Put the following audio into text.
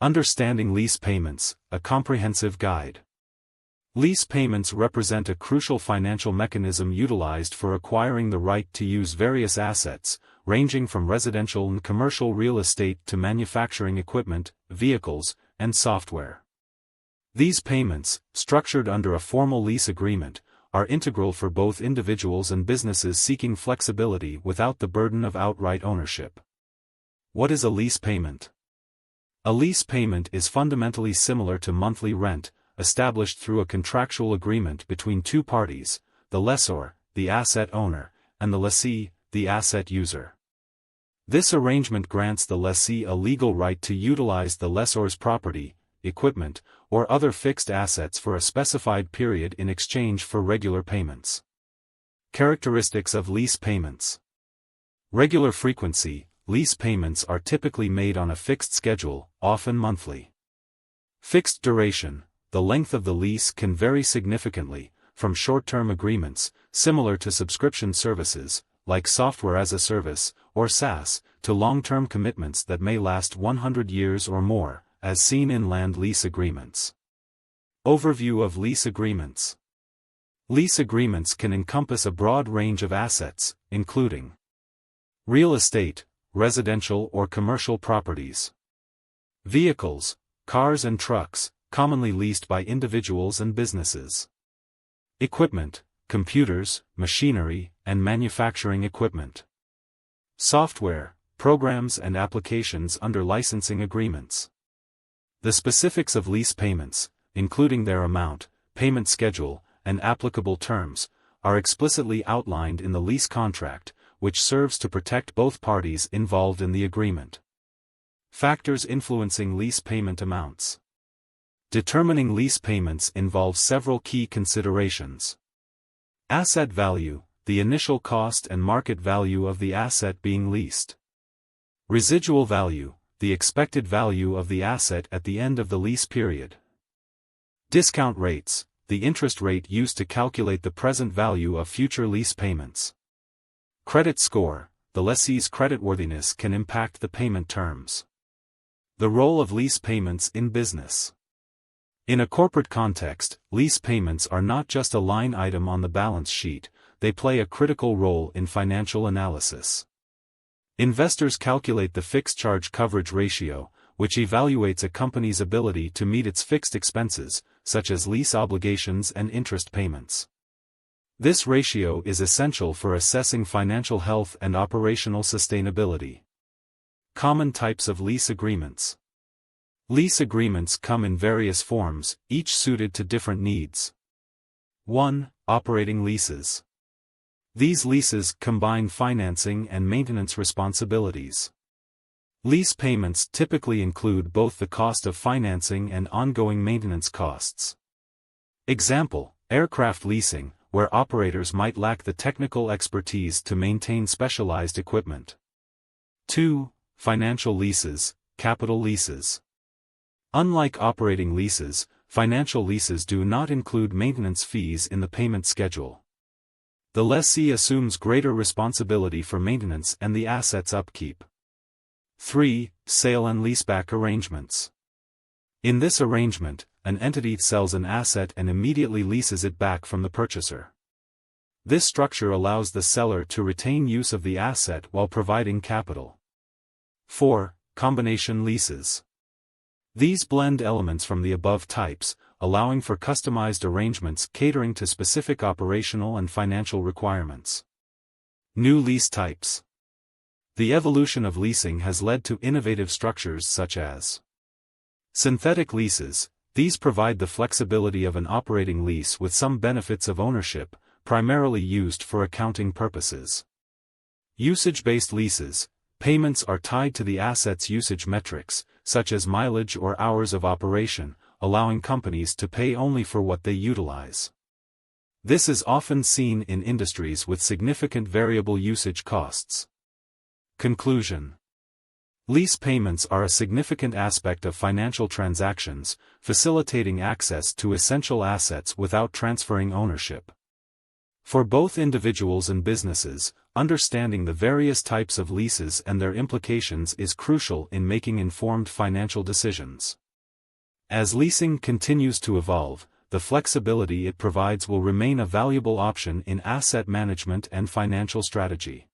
Understanding lease payments, a comprehensive guide. Lease payments represent a crucial financial mechanism utilized for acquiring the right to use various assets, ranging from residential and commercial real estate to manufacturing equipment, vehicles, and software. These payments, structured under a formal lease agreement, are integral for both individuals and businesses seeking flexibility without the burden of outright ownership. What is a lease payment? A lease payment is fundamentally similar to monthly rent, established through a contractual agreement between two parties, the lessor, the asset owner, and the lessee, the asset user. This arrangement grants the lessee a legal right to utilize the lessor's property, equipment, or other fixed assets for a specified period in exchange for regular payments. Characteristics of lease payments. Regular frequency. Lease payments are typically made on a fixed schedule, often monthly. Fixed duration. The length of the lease can vary significantly, from short-term agreements, similar to subscription services, like software as a service, or SaaS, to long-term commitments that may last 100 years or more, as seen in land lease agreements. Overview of lease agreements. Lease agreements can encompass a broad range of assets, including real estate, residential or commercial properties, vehicles, cars and trucks, commonly leased by individuals and businesses, equipment, computers, machinery, and manufacturing equipment, software, programs and applications under licensing agreements. The specifics of lease payments, including their amount, payment schedule, and applicable terms, are explicitly outlined in the lease contract, which serves to protect both parties involved in the agreement. Factors influencing lease payment amounts. Determining lease payments involves several key considerations. Asset value, the initial cost and market value of the asset being leased. Residual value, the expected value of the asset at the end of the lease period. Discount rates, the interest rate used to calculate the present value of future lease payments. Credit score, the lessee's creditworthiness can impact the payment terms. The role of lease payments in business. In a corporate context, lease payments are not just a line item on the balance sheet, they play a critical role in financial analysis. Investors calculate the fixed charge coverage ratio, which evaluates a company's ability to meet its fixed expenses, such as lease obligations and interest payments. This ratio is essential for assessing financial health and operational sustainability. Common types of lease agreements. Lease agreements come in various forms, each suited to different needs. 1. Operating leases. These leases combine financing and maintenance responsibilities. Lease payments typically include both the cost of financing and ongoing maintenance costs. Example, aircraft leasing, where operators might lack the technical expertise to maintain specialized equipment. 2. Financial leases, capital leases. Unlike operating leases, financial leases do not include maintenance fees in the payment schedule. The lessee assumes greater responsibility for maintenance and the asset's upkeep. 3. Sale and leaseback arrangements. In this arrangement, an entity sells an asset and immediately leases it back from the purchaser. This structure allows the seller to retain use of the asset while providing capital. 4. Combination leases. These blend elements from the above types, allowing for customized arrangements catering to specific operational and financial requirements. New lease types. The evolution of leasing has led to innovative structures such as synthetic leases. These provide the flexibility of an operating lease with some benefits of ownership, primarily used for accounting purposes. Usage-based leases. Payments are tied to the asset's usage metrics, such as mileage or hours of operation, allowing companies to pay only for what they utilize. This is often seen in industries with significant variable usage costs. Conclusion. Lease payments are a significant aspect of financial transactions, facilitating access to essential assets without transferring ownership. For both individuals and businesses, understanding the various types of leases and their implications is crucial in making informed financial decisions. As leasing continues to evolve, the flexibility it provides will remain a valuable option in asset management and financial strategy.